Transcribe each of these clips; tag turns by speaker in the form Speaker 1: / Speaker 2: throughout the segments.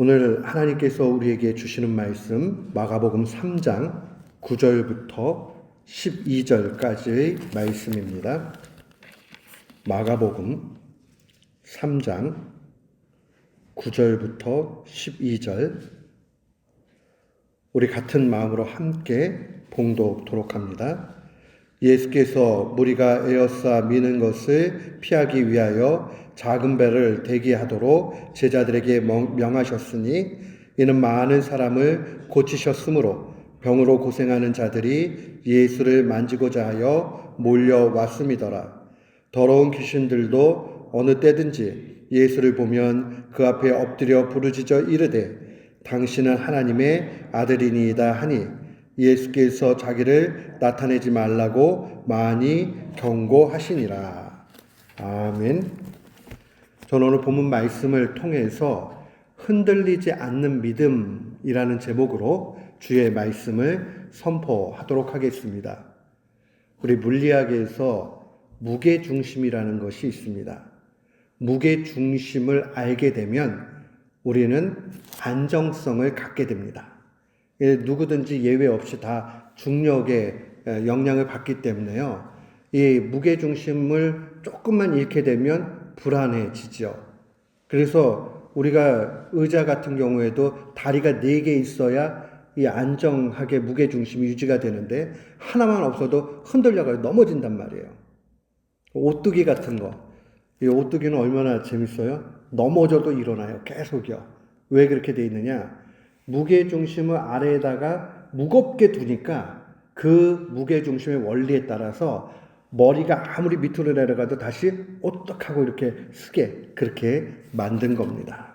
Speaker 1: 오늘 하나님께서 우리에게 주시는 말씀 마가복음 3장 9절부터 12절까지의 말씀입니다. 마가복음 3장 9절부터 12절 우리 같은 마음으로 함께 봉독토록 합니다. 예수께서 무리가 에워싸 미는 것을 피하기 위하여 작은 배를 대기하도록 제자들에게 명하셨으니 이는 많은 사람을 고치셨으므로 병으로 고생하는 자들이 예수를 만지고자 하여 몰려왔음이더라. 더러운 귀신들도 어느 때든지 예수를 보면 그 앞에 엎드려 부르짖어 이르되 당신은 하나님의 아들이니이다 하니 예수께서 자기를 나타내지 말라고 많이 경고하시니라. 아멘. 저는 오늘 본문 말씀을 통해서 흔들리지 않는 믿음이라는 제목으로 주의 말씀을 선포하도록 하겠습니다. 우리 물리학에서 무게중심이라는 것이 있습니다. 무게중심을 알게 되면 우리는 안정성을 갖게 됩니다. 누구든지 예외 없이 다 중력의 영향을 받기 때문에요. 이 무게중심을 조금만 잃게 되면 불안해지죠. 그래서 우리가 의자 같은 경우에도 다리가 4개 있어야 이 안정하게 무게중심이 유지가 되는데 하나만 없어도 흔들려가지고 넘어진단 말이에요. 오뚜기 같은 거. 이 오뚜기는 얼마나 재밌어요? 넘어져도 일어나요. 계속요. 왜 그렇게 돼 있느냐? 무게중심을 아래에다가 무겁게 두니까 그 무게중심의 원리에 따라서 머리가 아무리 밑으로 내려가도 다시 오떡하고 이렇게 쓰게 그렇게 만든 겁니다.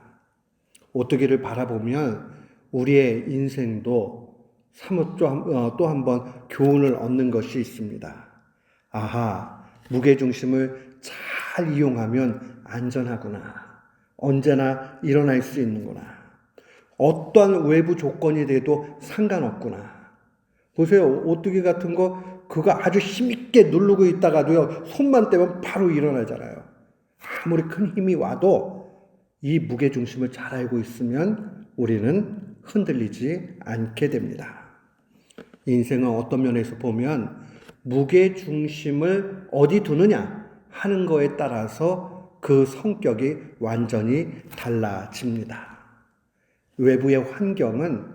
Speaker 1: 오뚜기를 바라보면 우리의 인생도 사뭇 또 한 번 교훈을 얻는 것이 있습니다. 아하, 무게중심을 잘 이용하면 안전하구나. 언제나 일어날 수 있는구나. 어떠한 외부 조건이 돼도 상관없구나. 보세요. 오뚜기 같은 거 그거 아주 힘있게 누르고 있다가도요. 손만 떼면 바로 일어나잖아요. 아무리 큰 힘이 와도 이 무게중심을 잘 알고 있으면 우리는 흔들리지 않게 됩니다. 인생은 어떤 면에서 보면 무게중심을 어디 두느냐 하는 거에 따라서 그 성격이 완전히 달라집니다. 외부의 환경은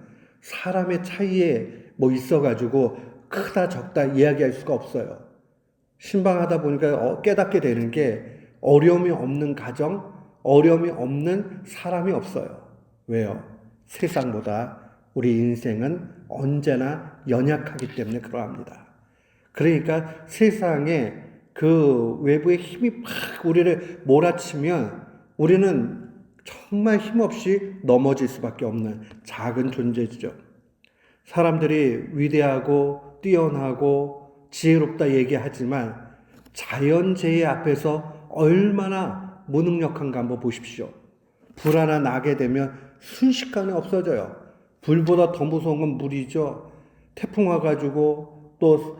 Speaker 1: 사람의 차이에 있어가지고 크다 적다 이야기할 수가 없어요. 신방하다 보니까 깨닫게 되는 게 어려움이 없는 가정, 어려움이 없는 사람이 없어요. 왜요? 세상보다 우리 인생은 언제나 연약하기 때문에 그러합니다. 그러니까 세상에 그 외부의 힘이 막 우리를 몰아치면 우리는 정말 힘없이 넘어질 수밖에 없는 작은 존재죠. 사람들이 위대하고 뛰어나고 지혜롭다 얘기하지만 자연재해 앞에서 얼마나 무능력한가 한번 보십시오. 불 하나 나게 되면 순식간에 없어져요. 불보다 더 무서운 건 물이죠. 태풍 와가지고 또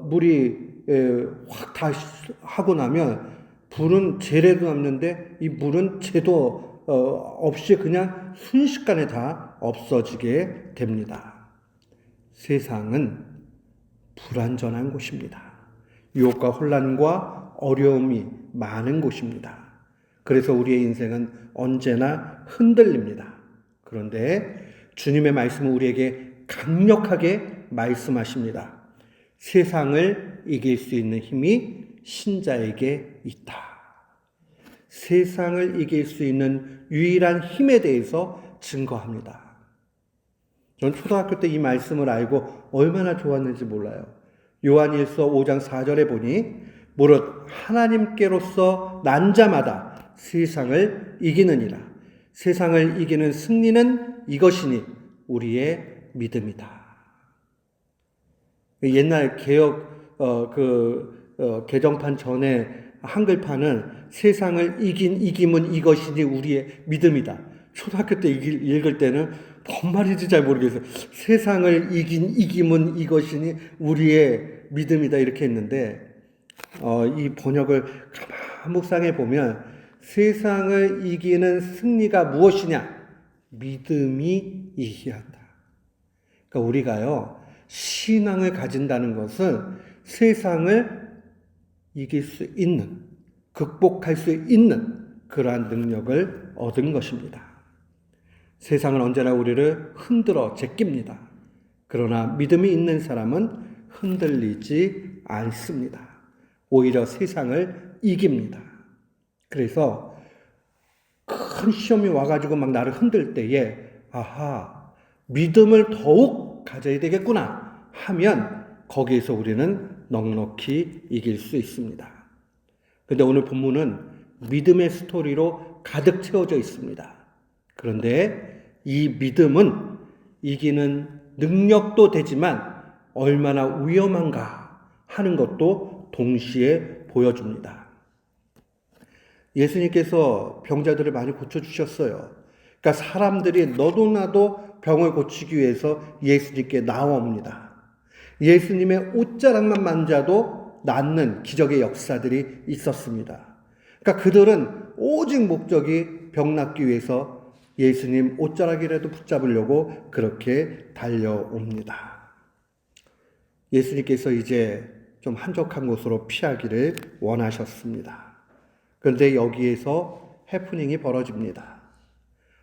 Speaker 1: 물이 확 다 하고 나면 불은 재래도 남는데 이 물은 재도 없이 그냥 순식간에 다 없어지게 됩니다. 세상은 불완전한 곳입니다. 유혹과 혼란과 어려움이 많은 곳입니다. 그래서 우리의 인생은 언제나 흔들립니다. 그런데 주님의 말씀은 우리에게 강력하게 말씀하십니다. 세상을 이길 수 있는 힘이 신자에게 있다. 세상을 이길 수 있는 유일한 힘에 대해서 증거합니다. 전 초등학교 때 이 말씀을 알고 얼마나 좋았는지 몰라요. 요한일서 5장 4절에 보니 무릇 하나님께로서 난 자마다 세상을 이기느니라. 세상을 이기는 승리는 이것이니 우리의 믿음이다. 옛날 개혁 개정판 전에 한글판은 세상을 이김은 이것이니 우리의 믿음이다. 초등학교 때 읽을 때는 뭔 말인지 잘 모르겠어요. 세상을 이김은 이것이니 우리의 믿음이다 이렇게 했는데 이 번역을 가만 묵상해 보면 세상을 이기는 승리가 무엇이냐? 믿음이 이기게 한다. 그러니까 우리가요, 신앙을 가진다는 것은 세상을 이길 수 있는, 극복할 수 있는 그러한 능력을 얻은 것입니다. 세상은 언제나 우리를 흔들어 제낍니다. 그러나 믿음이 있는 사람은 흔들리지 않습니다. 오히려 세상을 이깁니다. 그래서 큰 시험이 와가지고 막 나를 흔들 때에 아하, 믿음을 더욱 가져야 되겠구나 하면 거기에서 우리는 넉넉히 이길 수 있습니다. 그런데 오늘 본문은 믿음의 스토리로 가득 채워져 있습니다. 그런데 이 믿음은 이기는 능력도 되지만 얼마나 위험한가 하는 것도 동시에 보여줍니다. 예수님께서 병자들을 많이 고쳐주셨어요. 그러니까 사람들이 너도 나도 병을 고치기 위해서 예수님께 나와옵니다. 예수님의 옷자락만 만져도 낫는 기적의 역사들이 있었습니다. 그러니까 그들은 오직 목적이 병 낫기 위해서 예수님 옷자락이라도 붙잡으려고 그렇게 달려옵니다. 예수님께서 이제 좀 한적한 곳으로 피하기를 원하셨습니다. 그런데 여기에서 해프닝이 벌어집니다.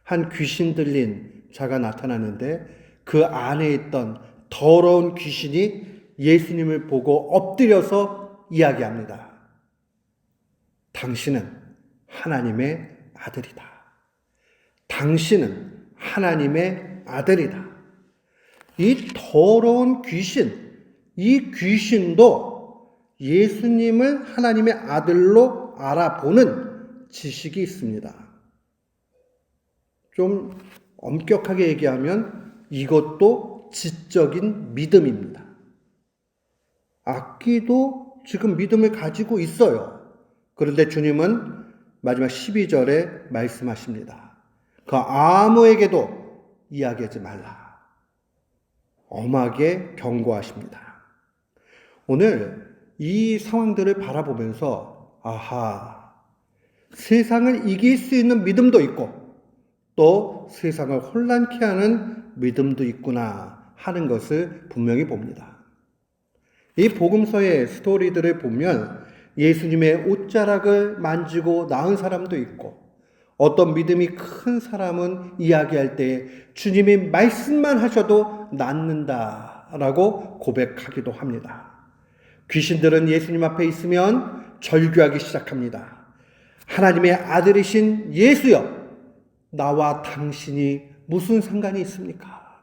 Speaker 1: 한 귀신 들린 자가 나타나는데 그 안에 있던 더러운 귀신이 예수님을 보고 엎드려서 이야기합니다. 당신은 하나님의 아들이다. 당신은 하나님의 아들이다. 이 더러운 귀신, 이 귀신도 예수님을 하나님의 아들로 알아보는 지식이 있습니다. 좀 엄격하게 얘기하면 이것도 지적인 믿음입니다. 악귀도 지금 믿음을 가지고 있어요. 그런데 주님은 마지막 12절에 말씀하십니다. 그 아무에게도 이야기하지 말라. 엄하게 경고하십니다. 오늘 이 상황들을 바라보면서 아하, 세상을 이길 수 있는 믿음도 있고 또 세상을 혼란케 하는 믿음도 있구나 하는 것을 분명히 봅니다. 이 복음서의 스토리들을 보면 예수님의 옷자락을 만지고 나은 사람도 있고 어떤 믿음이 큰 사람은 이야기할 때 주님이 말씀만 하셔도 낫는다라고 고백하기도 합니다. 귀신들은 예수님 앞에 있으면 절규하기 시작합니다. 하나님의 아들이신 예수여, 나와 당신이 무슨 상관이 있습니까?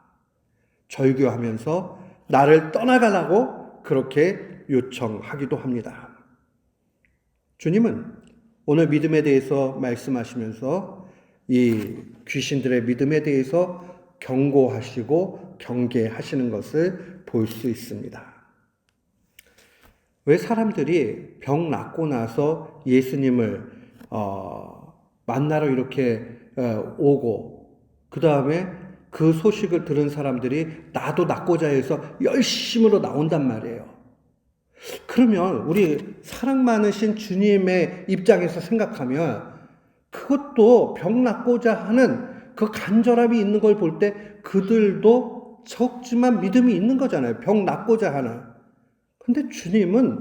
Speaker 1: 절규하면서 나를 떠나가라고 그렇게 요청하기도 합니다. 주님은 오늘 믿음에 대해서 말씀하시면서 이 귀신들의 믿음에 대해서 경고하시고 경계하시는 것을 볼 수 있습니다. 왜 사람들이 병 낫고 나서 예수님을 만나러 이렇게 오고 그 다음에 그 소식을 들은 사람들이 나도 낫고자 해서 열심으로 나온단 말이에요. 그러면 우리 사랑 많으신 주님의 입장에서 생각하면 그것도 병 낫고자 하는 그 간절함이 있는 걸 볼 때 그들도 적지만 믿음이 있는 거잖아요. 병 낫고자 하는. 근데 주님은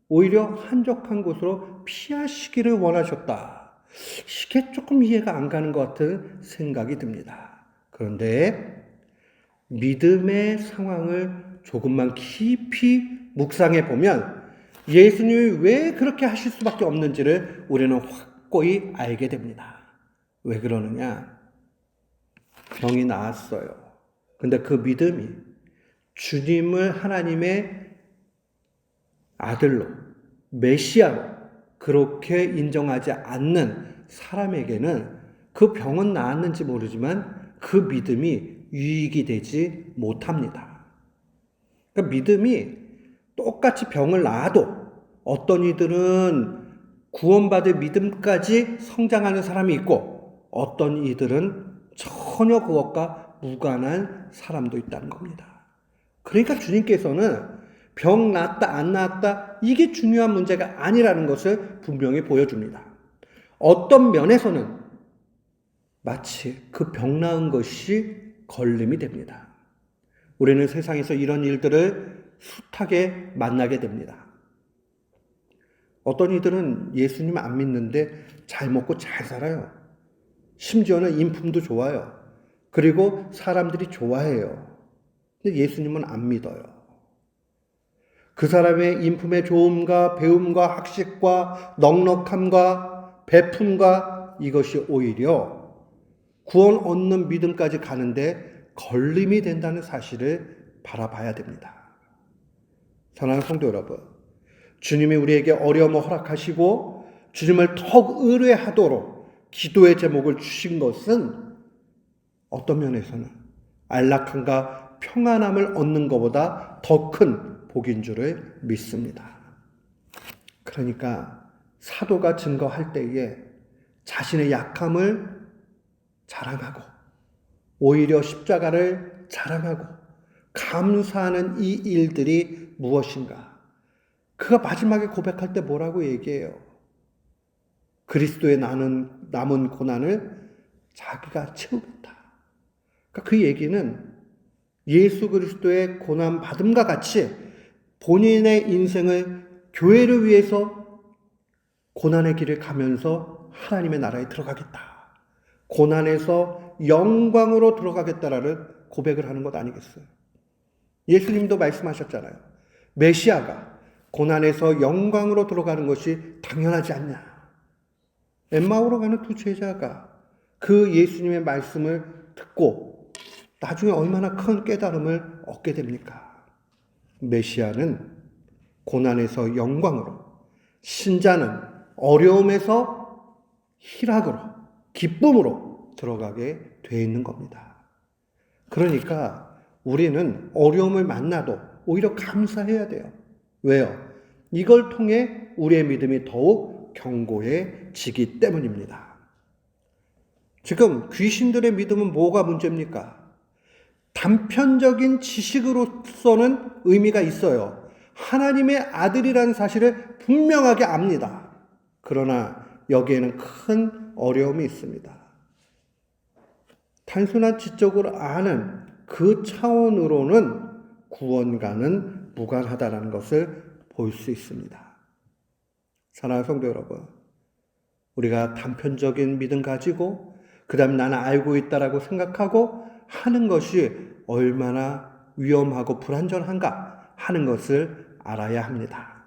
Speaker 1: 오히려 한적한 곳으로 피하시기를 원하셨다. 이게 조금 이해가 안 가는 것 같은 생각이 듭니다. 그런데 믿음의 상황을 조금만 깊이 묵상해 보면 예수님이 왜 그렇게 하실 수밖에 없는지를 우리는 확고히 알게 됩니다. 왜 그러느냐? 병이 나았어요. 근데 그 믿음이 주님을 하나님의 아들로, 메시아로 그렇게 인정하지 않는 사람에게는 그 병은 나았는지 모르지만 그 믿음이 유익이 되지 못합니다. 그러니까 믿음이 똑같이 병을 나아도 어떤 이들은 구원받을 믿음까지 성장하는 사람이 있고 어떤 이들은 전혀 그것과 무관한 사람도 있다는 겁니다. 그러니까 주님께서는 병 낫다 안 낫다 이게 중요한 문제가 아니라는 것을 분명히 보여줍니다. 어떤 면에서는 마치 그 병 나은 것이 걸림이 됩니다. 우리는 세상에서 이런 일들을 숱하게 만나게 됩니다. 어떤 이들은 예수님 안 믿는데 잘 먹고 잘 살아요. 심지어는 인품도 좋아요. 그리고 사람들이 좋아해요. 근데 예수님은 안 믿어요. 그 사람의 인품의 좋음과 배움과 학식과 넉넉함과 베품과 이것이 오히려 구원 얻는 믿음까지 가는데 걸림이 된다는 사실을 바라봐야 됩니다. 사랑하는 성도 여러분, 주님이 우리에게 어려움을 허락하시고 주님을 더욱 의뢰하도록 기도의 제목을 주신 것은 어떤 면에서는 안락함과 평안함을 얻는 것보다 더 큰 복인 줄을 믿습니다. 그러니까 사도가 증거할 때에 자신의 약함을 자랑하고 오히려 십자가를 자랑하고 감사하는 이 일들이 무엇인가? 그가 마지막에 고백할 때 뭐라고 얘기해요? 그리스도의 남은 고난을 자기가 채우겠다. 그러니까 그 얘기는 예수 그리스도의 고난 받음과 같이 본인의 인생을 교회를 위해서 고난의 길을 가면서 하나님의 나라에 들어가겠다. 고난에서 영광으로 들어가겠다라는 고백을 하는 것 아니겠어요? 예수님도 말씀하셨잖아요. 메시아가 고난에서 영광으로 들어가는 것이 당연하지 않냐. 엠마오로 가는 두 제자가 그 예수님의 말씀을 듣고 나중에 얼마나 큰 깨달음을 얻게 됩니까? 메시아는 고난에서 영광으로, 신자는 어려움에서 희락으로, 기쁨으로 들어가게 되어 있는 겁니다. 그러니까 우리는 어려움을 만나도 오히려 감사해야 돼요. 왜요? 이걸 통해 우리의 믿음이 더욱 견고해지기 때문입니다. 지금 귀신들의 믿음은 뭐가 문제입니까? 단편적인 지식으로서는 의미가 있어요. 하나님의 아들이라는 사실을 분명하게 압니다. 그러나 여기에는 큰 어려움이 있습니다. 단순한 지적으로 아는 그 차원으로는 구원과는 무관하다는 것을 볼 수 있습니다. 사랑하는 성도 여러분, 우리가 단편적인 믿음 가지고 그 다음에 나는 알고 있다라고 생각하고 하는 것이 얼마나 위험하고 불완전한가 하는 것을 알아야 합니다.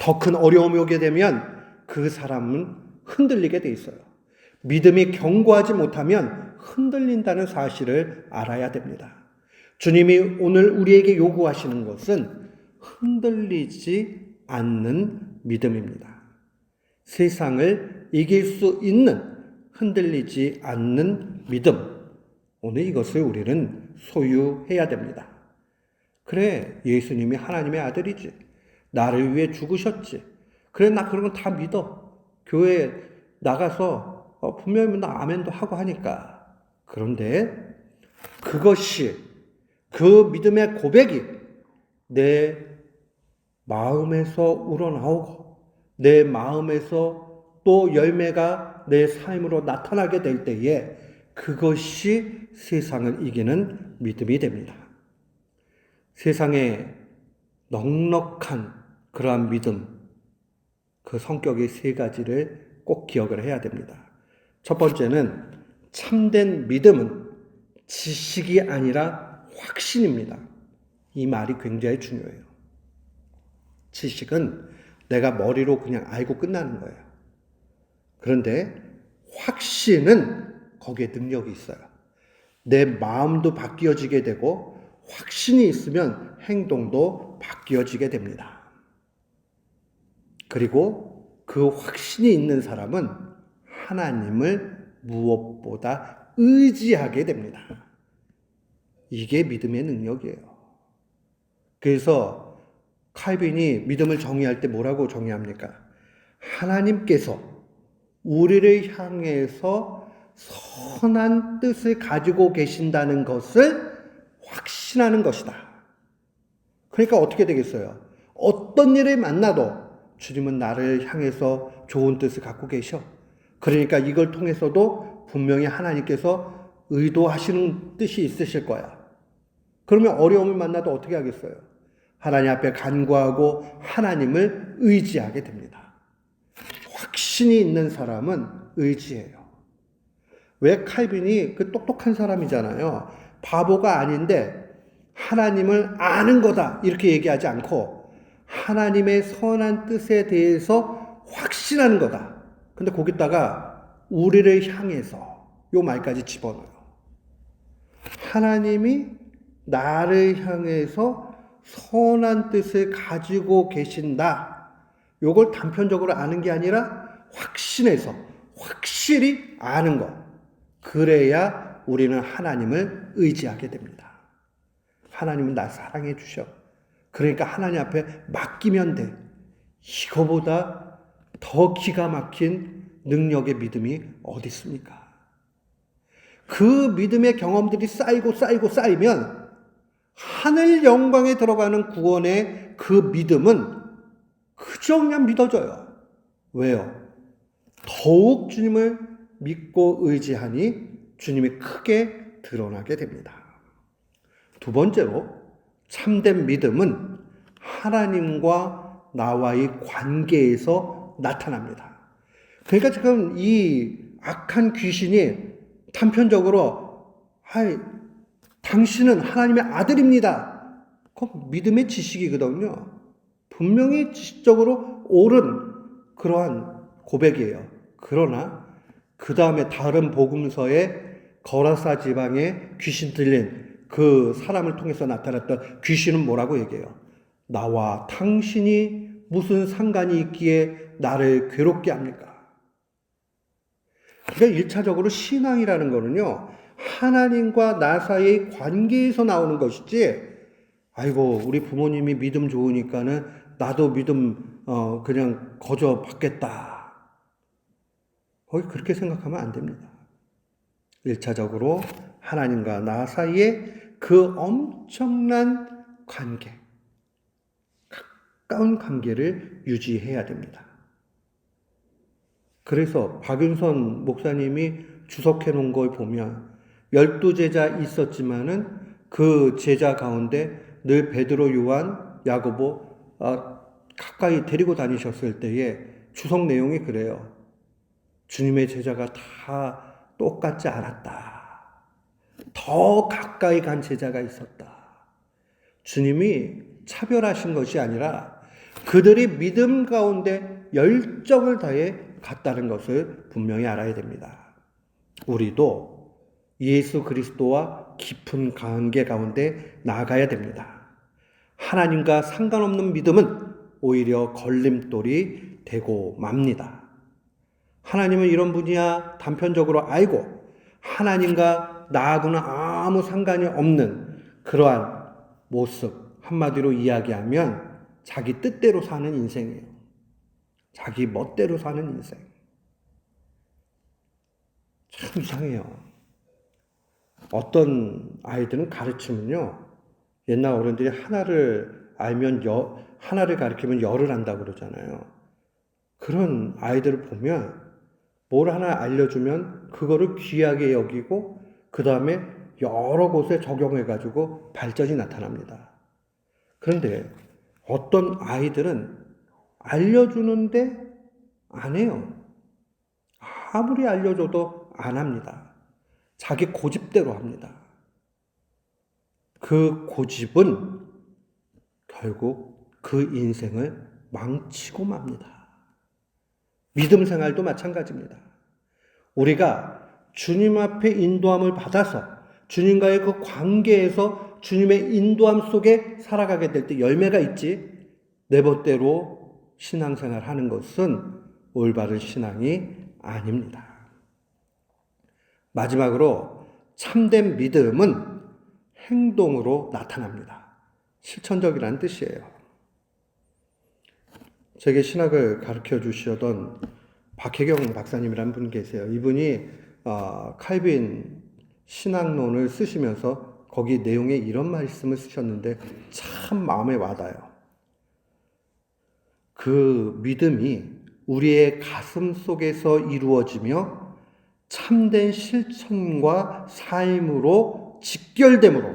Speaker 1: 더 큰 어려움이 오게 되면 그 사람은 흔들리게 돼 있어요. 믿음이 견고하지 못하면 흔들린다는 사실을 알아야 됩니다. 주님이 오늘 우리에게 요구하시는 것은 흔들리지 않는 믿음입니다. 세상을 이길 수 있는 흔들리지 않는 믿음. 오늘 이것을 우리는 소유해야 됩니다. 그래, 예수님이 하나님의 아들이지. 나를 위해 죽으셨지. 그래, 나 그런 건 다 믿어. 교회에 나가서 분명히 나 아멘도 하고 하니까. 그런데 그것이 그 믿음의 고백이 내 마음에서 우러나오고 내 마음에서 또 열매가 내 삶으로 나타나게 될 때에 그것이 세상을 이기는 믿음이 됩니다. 세상에 넉넉한 그러한 믿음, 그 성격의 세 가지를 꼭 기억을 해야 됩니다. 첫 번째는 참된 믿음은 지식이 아니라 확신입니다. 이 말이 굉장히 중요해요. 지식은 내가 머리로 그냥 알고 끝나는 거예요. 그런데 확신은 거기에 능력이 있어요. 내 마음도 바뀌어지게 되고 확신이 있으면 행동도 바뀌어지게 됩니다. 그리고 그 확신이 있는 사람은 하나님을 무엇보다 의지하게 됩니다. 이게 믿음의 능력이에요. 그래서 칼빈이 믿음을 정의할 때 뭐라고 정의합니까? 하나님께서 우리를 향해서 선한 뜻을 가지고 계신다는 것을 확신하는 것이다. 그러니까 어떻게 되겠어요? 어떤 일을 만나도 주님은 나를 향해서 좋은 뜻을 갖고 계셔. 그러니까 이걸 통해서도 분명히 하나님께서 의도하시는 뜻이 있으실 거야. 그러면 어려움을 만나도 어떻게 하겠어요? 하나님 앞에 간구하고 하나님을 의지하게 됩니다. 확신이 있는 사람은 의지해요. 왜 칼빈이 그 똑똑한 사람이잖아요. 바보가 아닌데 하나님을 아는 거다 이렇게 얘기하지 않고 하나님의 선한 뜻에 대해서 확신하는 거다. 근데 거기다가 우리를 향해서 요 말까지 집어넣어요. 하나님이 나를 향해서 선한 뜻을 가지고 계신다. 요걸 단편적으로 아는 게 아니라 확신해서 확실히 아는 것. 그래야 우리는 하나님을 의지하게 됩니다. 하나님은 나 사랑해 주셔. 그러니까 하나님 앞에 맡기면 돼. 이거보다 더 기가 막힌 능력의 믿음이 어디 있습니까? 그 믿음의 경험들이 쌓이면 하늘 영광에 들어가는 구원의 그 믿음은 그저 그냥 믿어져요. 왜요? 더욱 주님을 믿고 의지하니 주님이 크게 드러나게 됩니다. 두 번째로 참된 믿음은 하나님과 나와의 관계에서 나타납니다. 그러니까 지금 이 악한 귀신이 단편적으로 당신은 하나님의 아들입니다. 그건 믿음의 지식이거든요. 분명히 지식적으로 옳은 그러한 고백이에요. 그러나 그 다음에 다른 복음서에 거라사 지방에 귀신 들린 그 사람을 통해서 나타났던 귀신은 뭐라고 얘기해요? 나와 당신이 무슨 상관이 있기에 나를 괴롭게 합니까? 그러니까 1차적으로 신앙이라는 거는요, 하나님과 나 사이의 관계에서 나오는 것이지, 아이고, 우리 부모님이 믿음 좋으니까는 나도 믿음, 그냥 거저 받겠다. 거의 그렇게 생각하면 안 됩니다. 1차적으로 하나님과 나 사이의 그 엄청난 관계, 가까운 관계를 유지해야 됩니다. 그래서 박윤선 목사님이 주석해 놓은 걸 보면 12제자 있었지만은 그 제자 가운데 늘 베드로, 요한, 야고보 가까이 데리고 다니셨을 때에 주석 내용이 그래요. 주님의 제자가 다 똑같지 않았다. 더 가까이 간 제자가 있었다. 주님이 차별하신 것이 아니라 그들이 믿음 가운데 열정을 다해 갔다는 것을 분명히 알아야 됩니다. 우리도 예수 그리스도와 깊은 관계 가운데 나아가야 됩니다. 하나님과 상관없는 믿음은 오히려 걸림돌이 되고 맙니다. 하나님은 이런 분이야 단편적으로 알고 하나님과 나하고는 아무 상관이 없는 그러한 모습, 한마디로 이야기하면 자기 뜻대로 사는 인생이에요. 자기 멋대로 사는 인생. 참 이상해요. 어떤 아이들은 가르치면요, 옛날 어른들이 하나를 알면 하나를 가르치면 열을 한다고 그러잖아요. 그런 아이들을 보면 뭘 하나 알려주면 그거를 귀하게 여기고 그 다음에 여러 곳에 적용해가지고 발전이 나타납니다. 그런데 어떤 아이들은 알려주는데 안 해요. 아무리 알려줘도 안 합니다. 자기 고집대로 합니다. 그 고집은 결국 그 인생을 망치고 맙니다. 믿음 생활도 마찬가지입니다. 우리가 주님 앞에 인도함을 받아서 주님과의 그 관계에서 주님의 인도함 속에 살아가게 될 때 열매가 있지, 내 멋대로 신앙생활 하는 것은 올바른 신앙이 아닙니다. 마지막으로 참된 믿음은 행동으로 나타납니다. 실천적이라는 뜻이에요. 제게 신학을 가르쳐 주시던 박혜경 박사님이라는 분이 계세요. 이분이 칼빈 신학론을 쓰시면서 거기 내용에 이런 말씀을 쓰셨는데 참 마음에 와닿아요. 그 믿음이 우리의 가슴 속에서 이루어지며 참된 실천과 삶으로 직결되므로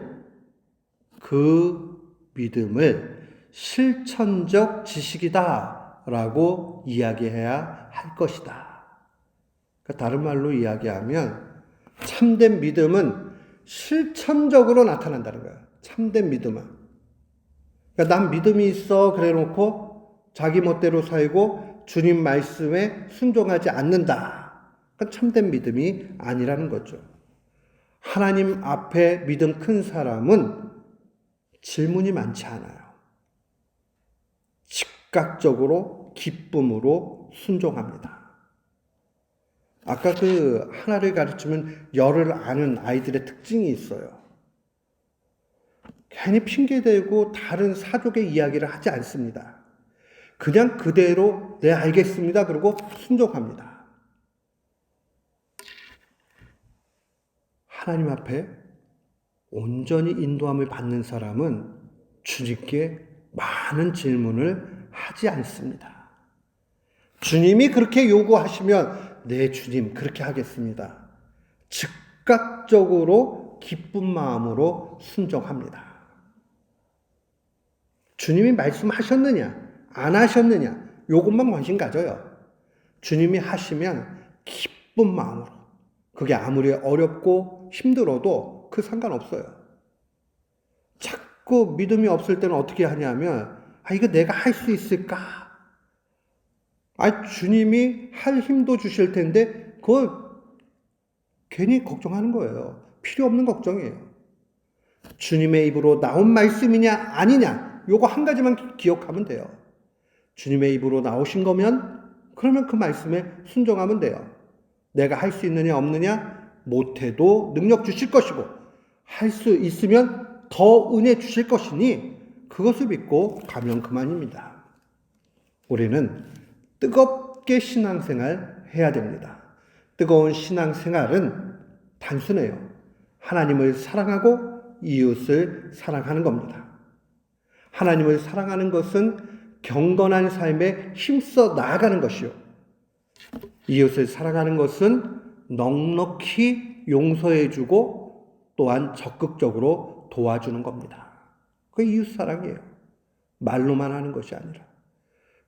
Speaker 1: 그 믿음을 실천적 지식이다라고 이야기해야 할 것이다. 그러니까 다른 말로 이야기하면 참된 믿음은 실천적으로 나타난다는 거예요. 참된 믿음은. 그러니까 난 믿음이 있어 그래 놓고 자기 멋대로 살고 주님 말씀에 순종하지 않는다. 그러니까 참된 믿음이 아니라는 거죠. 하나님 앞에 믿음 큰 사람은 질문이 많지 않아요. 즉각적으로 기쁨으로 순종합니다. 아까 그 하나를 가르치면 열을 아는 아이들의 특징이 있어요. 괜히 핑계대고 다른 사족의 이야기를 하지 않습니다. 그냥 그대로 네 알겠습니다. 그러고 순종합니다. 하나님 앞에 온전히 인도함을 받는 사람은 주님께 많은 질문을 하지 않습니다. 주님이 그렇게 요구하시면 네 주님 그렇게 하겠습니다. 즉각적으로 기쁜 마음으로 순종합니다. 주님이 말씀하셨느냐 안 하셨느냐 요것만 관심 가져요. 주님이 하시면 기쁜 마음으로 그게 아무리 어렵고 힘들어도 그 상관없어요. 자꾸 믿음이 없을 때는 어떻게 하냐면 이거 내가 할 수 있을까? 주님이 할 힘도 주실 텐데 그걸 괜히 걱정하는 거예요. 필요 없는 걱정이에요. 주님의 입으로 나온 말씀이냐 아니냐 요거 한 가지만 기억하면 돼요. 주님의 입으로 나오신 거면 그러면 그 말씀에 순종하면 돼요. 내가 할 수 있느냐 없느냐 못해도 능력 주실 것이고 할 수 있으면 더 은혜 주실 것이니 그것을 믿고 가면 그만입니다. 우리는 뜨겁게 신앙생활 해야 됩니다. 뜨거운 신앙생활은 단순해요. 하나님을 사랑하고 이웃을 사랑하는 겁니다. 하나님을 사랑하는 것은 경건한 삶에 힘써 나아가는 것이요. 이웃을 사랑하는 것은 넉넉히 용서해주고 또한 적극적으로 도와주는 겁니다. 그게 이웃 사랑이에요. 말로만 하는 것이 아니라.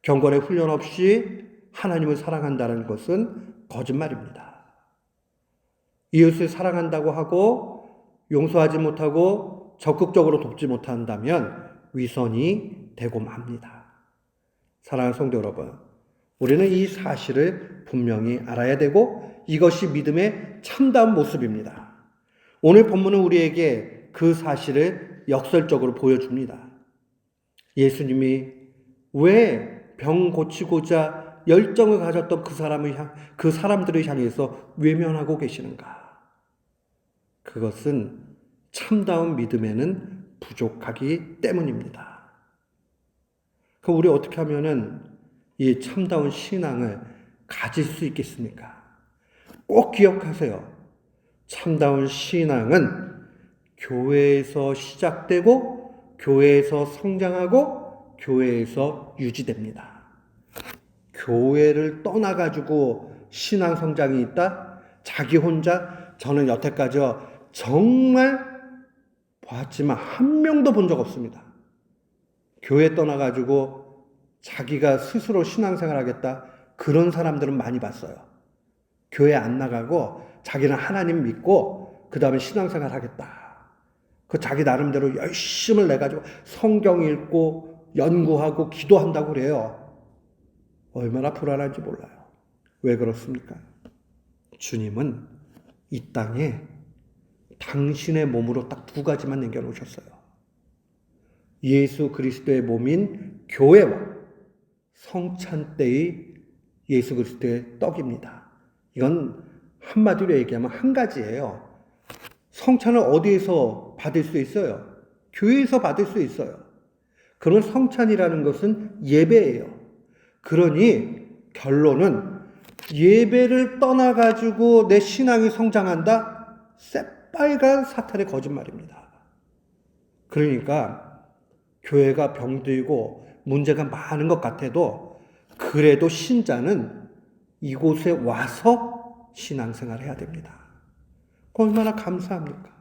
Speaker 1: 경건의 훈련 없이 하나님을 사랑한다는 것은 거짓말입니다. 이웃을 사랑한다고 하고 용서하지 못하고 적극적으로 돕지 못한다면 위선이 되고 맙니다. 사랑하는 성도 여러분, 우리는 이 사실을 분명히 알아야 되고 이것이 믿음의 참다운 모습입니다. 오늘 본문은 우리에게 그 사실을 역설적으로 보여줍니다. 예수님이 왜 병 고치고자 열정을 가졌던 그 사람들을 향해서 외면하고 계시는가? 그것은 참다운 믿음에는 부족하기 때문입니다. 그럼 우리 어떻게 하면은 이 참다운 신앙을 가질 수 있겠습니까? 꼭 기억하세요. 참다운 신앙은 교회에서 시작되고 교회에서 성장하고 교회에서 유지됩니다. 교회를 떠나가지고 신앙 성장이 있다? 자기 혼자 저는 여태까지 정말 봤지만 한 명도 본 적 없습니다. 교회 떠나가지고 자기가 스스로 신앙생활 하겠다? 그런 사람들은 많이 봤어요. 교회 안 나가고 자기는 하나님 믿고 그 다음에 신앙생활 하겠다. 그 자기 나름대로 열심을 내가지고 성경 읽고 연구하고 기도한다고 그래요. 얼마나 불안한지 몰라요. 왜 그렇습니까? 주님은 이 땅에 당신의 몸으로 딱 두 가지만 남겨놓으셨어요. 예수 그리스도의 몸인 교회와 성찬 때의 예수 그리스도의 떡입니다. 이건 한마디로 얘기하면 한 가지예요. 성찬을 어디에서 받을 수 있어요? 교회에서 받을 수 있어요. 그런 성찬이라는 것은 예배예요. 그러니 결론은 예배를 떠나가지고 내 신앙이 성장한다? 새빨간 사탄의 거짓말입니다. 그러니까 교회가 병들고 문제가 많은 것 같아도 그래도 신자는 이곳에 와서 신앙생활을 해야 됩니다. 얼마나 감사합니까?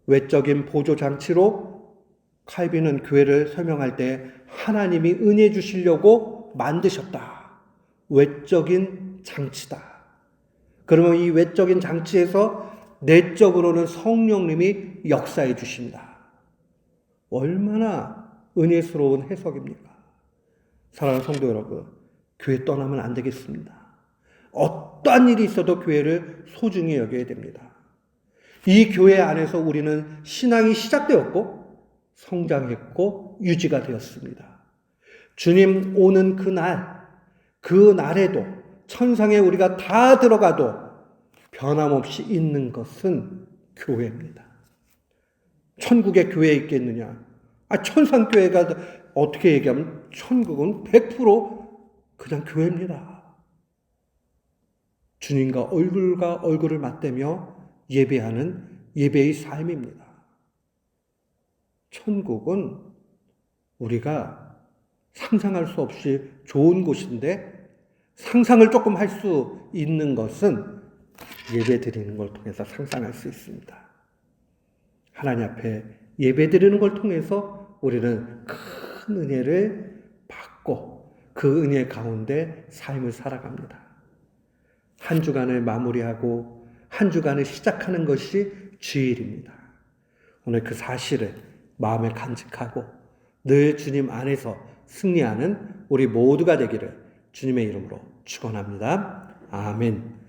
Speaker 1: 외적인 보조장치로 칼빈은 교회를 설명할 때 하나님이 은혜 주시려고 만드셨다. 외적인 장치다. 그러면 이 외적인 장치에서 내적으로는 성령님이 역사해 주십니다. 얼마나 은혜스러운 해석입니까? 사랑하는 성도 여러분, 교회 떠나면 안 되겠습니다. 어떠한 일이 있어도 교회를 소중히 여겨야 됩니다. 이 교회 안에서 우리는 신앙이 시작되었고 성장했고 유지가 되었습니다. 주님 오는 그 날에도 천상에 우리가 다 들어가도 변함없이 있는 것은 교회입니다. 천국에 교회 있겠느냐? 천상교회가 어떻게 얘기하면 천국은 100% 그냥 교회입니다. 주님과 얼굴을 맞대며 예배하는 예배의 삶입니다. 천국은 우리가 상상할 수 없이 좋은 곳인데 상상을 조금 할 수 있는 것은 예배 드리는 걸 통해서 상상할 수 있습니다. 하나님 앞에 예배 드리는 걸 통해서 우리는 큰 은혜를 받고 그 은혜 가운데 삶을 살아갑니다. 한 주간을 마무리하고 한 주간을 시작하는 것이 주일입니다. 오늘 그 사실을 마음에 간직하고 늘 주님 안에서 승리하는 우리 모두가 되기를 주님의 이름으로 축원합니다. 아멘.